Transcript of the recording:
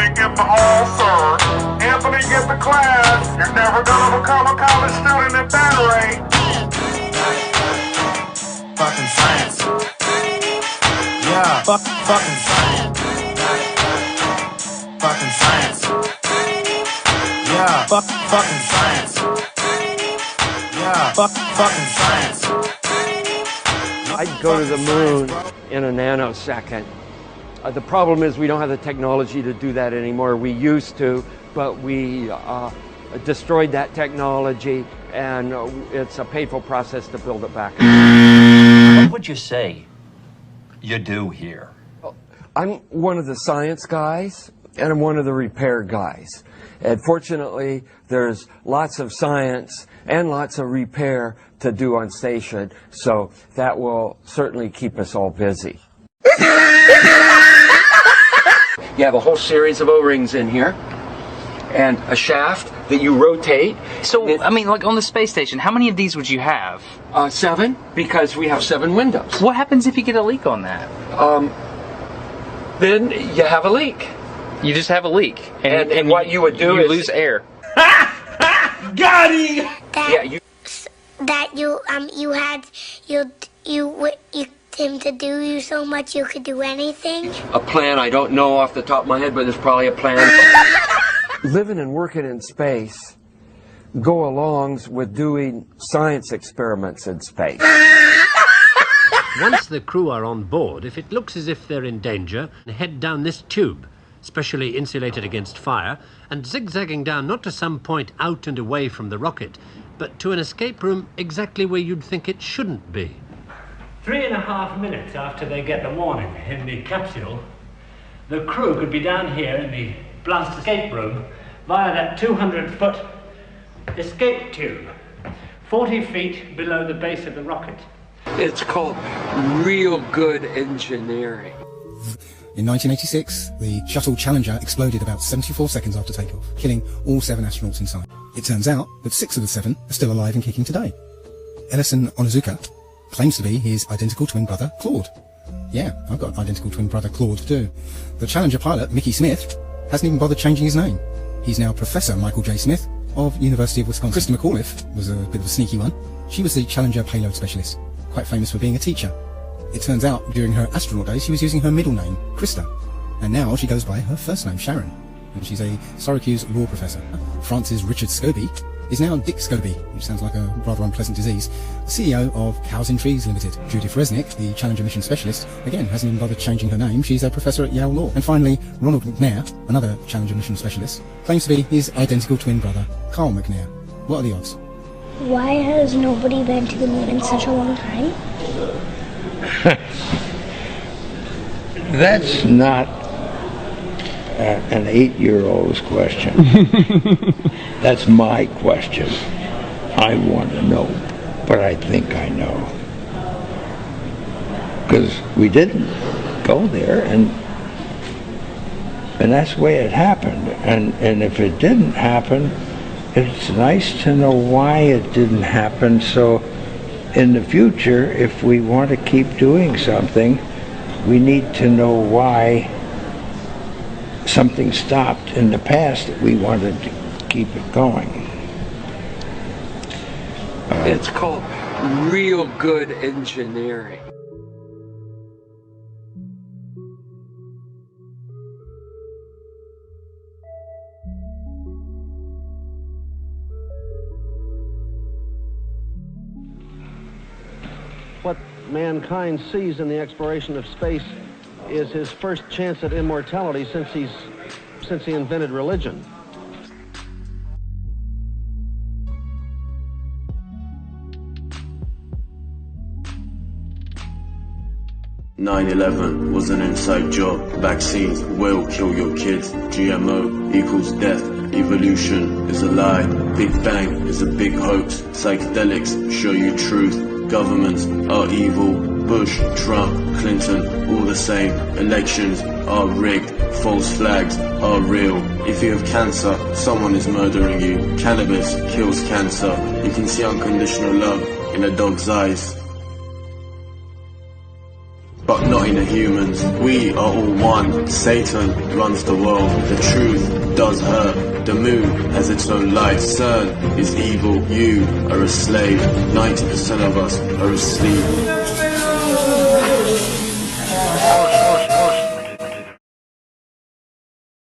Anthony get the all-star. Anthony get the class. You're never gonna become a college student at that rate. Fucking science. Yeah, fucking science. Fucking science. Yeah, fucking science. Yeah, fucking science. I'd go to the moon in a nanosecond. The problem is we don't have the technology to do that anymore. We used to, but we destroyed that technology, and it's a painful process to build it back. What would you say you do here? I'm one of the science guys, and I'm one of the repair guys. And fortunately, there's lots of science and lots of repair to do on station, so that will certainly keep us all busy. You have a whole series of O-rings in here, and a shaft that you rotate. So, I mean, like on the space station, how many of these would you have? 7, because we have 7 windows. What happens if you get a leak on that? Then you have a leak. You just have a leak, and what you would do is... You lose air. Got him! You him to do you so much you could do anything? A plan, I don't know off the top of my head, but there's probably a plan. Living and working in space go along with doing science experiments in space. Once the crew are on board, if it looks as if they're in danger, head down this tube, specially insulated against fire, and zigzagging down not to some point out and away from the rocket, but to an escape room exactly where you'd think it shouldn't be. 3.5 minutes after they get the warning in the capsule, the crew could be down here in the blast escape room via that 200-foot escape tube, 40 feet below the base of the rocket. It's called real good engineering. In 1986, the shuttle Challenger exploded about 74 seconds after takeoff, killing all 7 astronauts inside. It turns out that 6 of the 7 are still alive and kicking today. Ellison Onizuka claims to be his identical twin brother, Claude. Yeah, I've got an identical twin brother, Claude, too. The Challenger pilot, Mickey Smith, hasn't even bothered changing his name. He's now Professor Michael J. Smith of University of Wisconsin. Krista McAuliffe was a bit of a sneaky one. She was the Challenger payload specialist, quite famous for being a teacher. It turns out during her astronaut days she was using her middle name, Krista, and now she goes by her first name, Sharon, and she's a Syracuse law professor. Francis Richard Scobie is now Dick Scobie, which sounds like a rather unpleasant disease, CEO of Cows in Trees Limited. Judith Resnick, the Challenger mission specialist, again hasn't even bothered changing her name. She's a professor at Yale Law. And finally, Ronald McNair, another Challenger mission specialist, claims to be his identical twin brother, Carl McNair. What are the odds? Why has nobody been to the moon in such a long time? That's not an 8-year-old's question. That's my question. I want to know, but I think I know. Because we didn't go there, and that's the way it happened. And if it didn't happen, it's nice to know why it didn't happen, so in the future, if we want to keep doing something, we need to know why something stopped in the past that we wanted to keep it going. It's called real good engineering. What mankind sees in the exploration of space is his first chance at immortality since he invented religion. "9/11 was an inside job. Vaccines will kill your kids. GMO equals death. Evolution is a lie. Big Bang is a big hoax. Psychedelics show you truth. Governments are evil. Bush, Trump, Clinton, all the same. Elections are rigged. False flags are real. If you have cancer, someone is murdering you. Cannabis kills cancer. You can see unconditional love in a dog's eyes." but not in the humans. We are all one. Satan runs the world. The truth does hurt. The moon has its own light. CERN is evil. You are a slave. 90% of us are asleep.